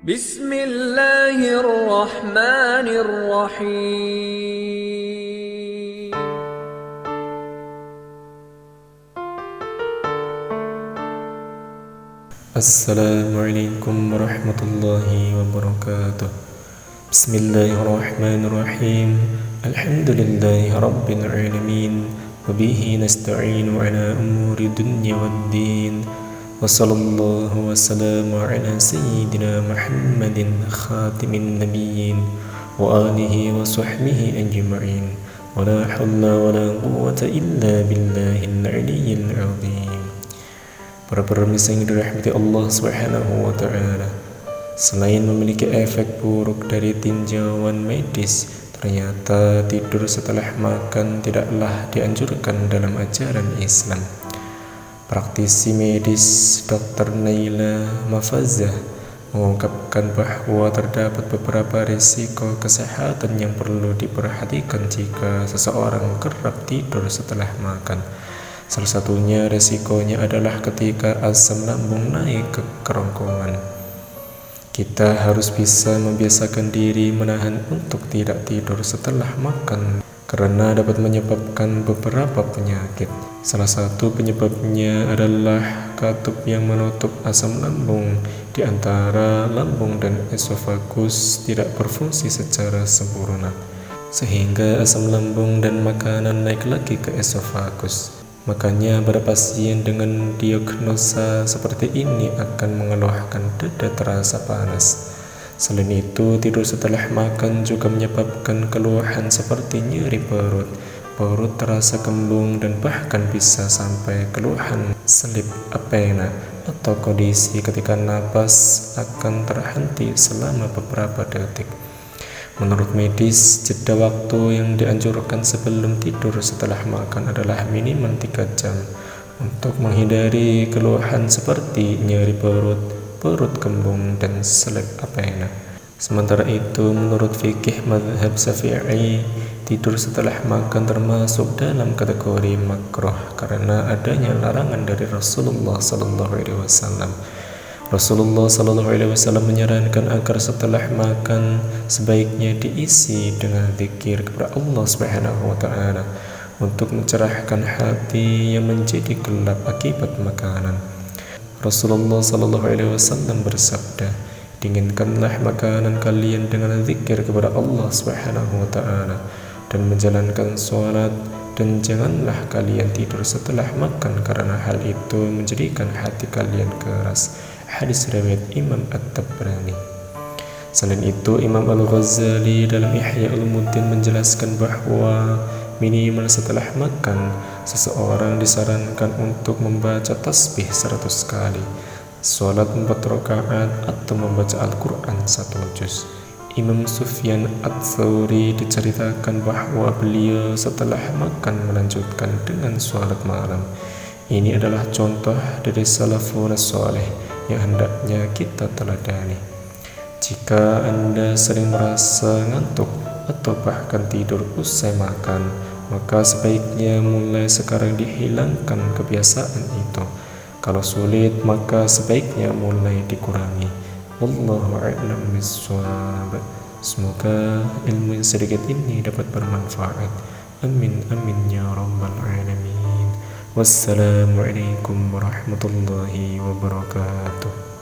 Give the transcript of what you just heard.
Bismillahirrahmanirrahim. Assalamualaikum warahmatullahi wabarakatuh. Bismillahirrahmanirrahim. Alhamdulillahi rabbil alamin. Wabihi nasta'inu ala umuri dunya waddin. Wa sallallahu wa sallama ala sayyidina Muhammadin khatimin nabiyyin wa alihi wa sahbihi ajma'in. Wa la hawla wa la quwwata illa billahil aliyyil azim. Para pemirsa yang dirahmati Allah Subhanahu wa Ta'ala, selain memiliki efek buruk dari tinjauan medis, ternyata tidur setelah makan tidaklah dianjurkan dalam ajaran Islam. Praktisi medis Dr. Naila Mafazah mengungkapkan bahwa terdapat beberapa risiko kesehatan yang perlu diperhatikan jika seseorang kerap tidur setelah makan. Salah satunya resikonya adalah ketika asam lambung naik ke kerongkongan. Kita harus bisa membiasakan diri menahan untuk tidak tidur setelah makan karena dapat menyebabkan beberapa penyakit. Salah satu penyebabnya adalah katup yang menutup asam lambung di antara lambung dan esofagus tidak berfungsi secara sempurna, sehingga asam lambung dan makanan naik lagi ke esofagus. Makanya pada pasien dengan diagnosa seperti ini akan mengeluhkan dada terasa panas. Selain itu, tidur setelah makan juga menyebabkan keluhan seperti nyeri perut, perut terasa kembung, dan bahkan bisa sampai keluhan sleep apnea atau kondisi ketika napas akan terhenti selama beberapa detik. Menurut medis, jeda waktu yang dianjurkan sebelum tidur setelah makan adalah minimal 3 jam untuk menghindari keluhan seperti nyeri perut, perut kembung, dan sleep apnea. Sementara itu, menurut fikih mazhab Syafi'i, tidur setelah makan termasuk dalam kategori makruh karena adanya larangan dari Rasulullah SAW. Rasulullah SAW menyarankan agar setelah makan sebaiknya diisi dengan zikir kepada Allah Subhanahu wa Ta'ala untuk mencerahkan hati yang menjadi gelap akibat makanan. Rasulullah SAW bersabda, "Dinginkanlah makanan kalian dengan zikir kepada Allah Subhanahu wa Ta'ala dan menjalankan sholat, dan janganlah kalian tidur setelah makan karena hal itu menjadikan hati kalian keras." Hadis riwayat Imam At-Tabrani. Selain itu, Imam Al-Ghazali dalam Ihya Ulumuddin menjelaskan bahwa minimal setelah makan seseorang disarankan untuk membaca tasbih 100 kali, sholat 4 rakaat, atau membaca Al-Quran 1 juz. Imam Sufyan Ats-Tsauri diceritakan bahwa beliau setelah makan melanjutkan dengan sholat malam. Ini adalah contoh dari salafun saleh yang hendaknya kita teladani. Jika Anda sering merasa ngantuk atau bahkan tidur usai makan, maka sebaiknya mulai sekarang dihilangkan kebiasaan itu. Kalau sulit, maka sebaiknya mulai dikurangi. Wallahu a'lam bishawab. Semoga ilmu yang sedikit ini dapat bermanfaat. Amin amin ya rabbal alamin. Wassalamualaikum warahmatullahi wabarakatuh.